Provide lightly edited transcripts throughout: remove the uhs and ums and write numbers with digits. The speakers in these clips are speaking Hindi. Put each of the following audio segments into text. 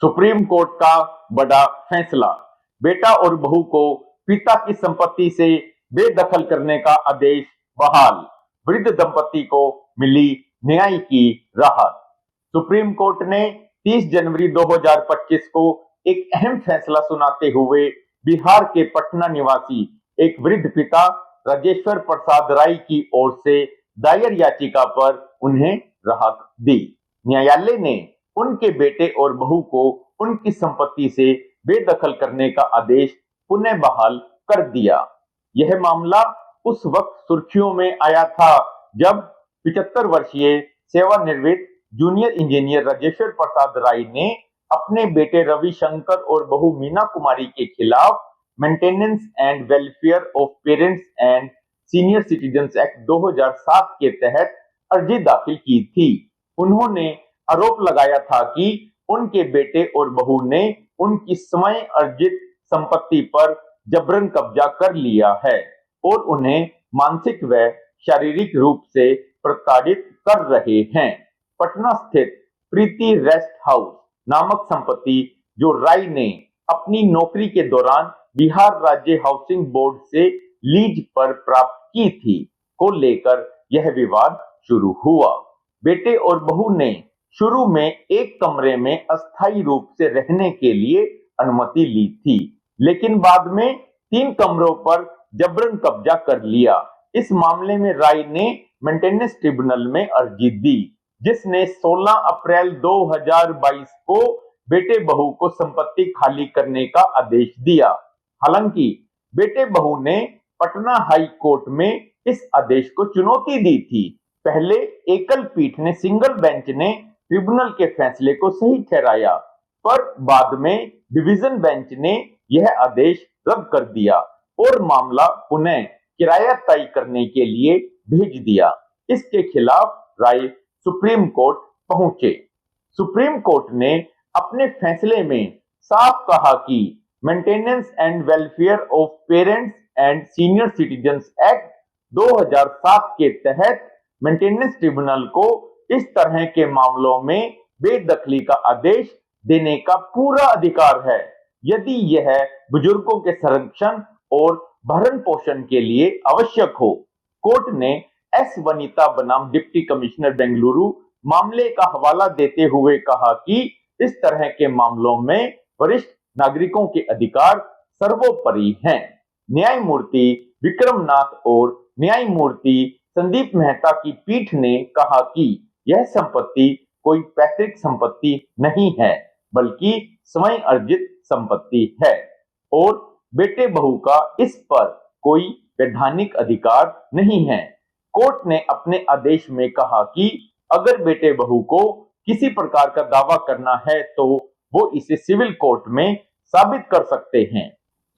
सुप्रीम कोर्ट का बड़ा फैसला। बेटा और बहू को पिता की संपत्ति से बेदखल करने का आदेश बहाल। वृद्ध दंपति को मिली न्याय की राहत। सुप्रीम कोर्ट ने 30 जनवरी 2025 को एक अहम फैसला सुनाते हुए बिहार के पटना निवासी एक वृद्ध पिता राजेश्वर प्रसाद राय की ओर से दायर याचिका पर उन्हें राहत दी। न्यायालय ने उनके बेटे और बहू को उनकी संपत्ति से बेदखल करने का आदेश पुनः बहाल कर दिया। यह मामला उस वक्त सुर्खियों में आया था जब 75 वर्षीय सेवानिवृत्त जूनियर इंजीनियर राजेश्वर प्रसाद राय ने अपने बेटे रविशंकर और बहू मीना कुमारी के खिलाफ maintenance and welfare of parents and senior citizens act 2007 के तहत अर्जी दाखिल की थी। उन्होंने आरोप लगाया था कि उनके बेटे और बहू ने उनकी स्वयं अर्जित संपत्ति पर जबरन कब्जा कर लिया है और उन्हें मानसिक व शारीरिक रूप से प्रताड़ित कर रहे हैं। पटना स्थित प्रीति रेस्ट हाउस नामक संपत्ति जो राय ने अपनी नौकरी के दौरान बिहार राज्य हाउसिंग बोर्ड से लीज पर प्राप्त की थी को लेकर यह विवाद शुरू हुआ। बेटे और बहू ने शुरू में एक कमरे में अस्थायी रूप से रहने के लिए अनुमति ली थी, लेकिन बाद में 3 कमरों पर जबरन कब्जा कर लिया। इस मामले में राय ने मेंटेनेंस ट्रिब्यूनल में अर्जी दी, जिसने 16 अप्रैल 2022 को बेटे बहू को संपत्ति खाली करने का आदेश दिया। हालांकि बेटे बहू ने पटना हाई कोर्ट में इस आदेश को चुनौती दी थी। पहले एकल पीठ ने सिंगल बेंच ने ट्रिब्यूनल के फैसले को सही ठहराया, पर बाद में डिवीजन बेंच ने यह आदेश रद्द कर दिया और मामला पुनः किराया तय करने के लिए भेज दिया। इसके खिलाफ राय सुप्रीम कोर्ट पहुंचे। सुप्रीम कोर्ट ने अपने फैसले में साफ कहा कि maintenance and welfare of parents and senior citizens act 2007 के तहत मेंटेनेंस ट्रिब्यूनल को इस तरह के मामलों में बेदखली का आदेश देने का पूरा अधिकार है, यदि यह बुजुर्गों के संरक्षण और भरण पोषण के लिए आवश्यक हो। कोर्ट ने एस वनिता बनाम डिप्टी कमिश्नर बेंगलुरु मामले का हवाला देते हुए कहा कि इस तरह के मामलों में वरिष्ठ नागरिकों के अधिकार सर्वोपरि हैं। न्यायमूर्ति विक्रमनाथ और न्यायमूर्ति संदीप मेहता की पीठ ने कहा कि यह संपत्ति कोई पैतृक संपत्ति नहीं है, बल्कि स्वयं अर्जित संपत्ति है और बेटे बहू का इस पर कोई वैधानिक अधिकार नहीं है। कोर्ट ने अपने आदेश में कहा कि अगर बेटे बहू को किसी प्रकार का दावा करना है तो वो इसे सिविल कोर्ट में साबित कर सकते हैं।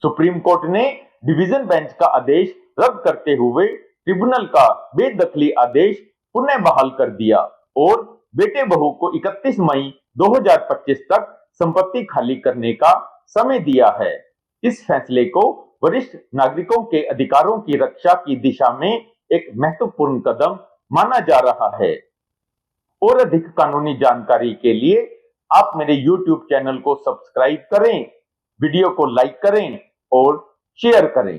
सुप्रीम कोर्ट ने डिवीजन बेंच का आदेश रद्द करते हुए ट्रिब्यूनल का बेदखली आदेश पुनः बहाल कर दिया और बेटे बहू को 31 मई 2025 तक संपत्ति खाली करने का समय दिया है। इस फैसले को वरिष्ठ नागरिकों के अधिकारों की रक्षा की दिशा में एक महत्वपूर्ण कदम माना जा रहा है। और अधिक कानूनी जानकारी के लिए आप मेरे YouTube चैनल को सब्सक्राइब करें, वीडियो को लाइक करें और शेयर करें।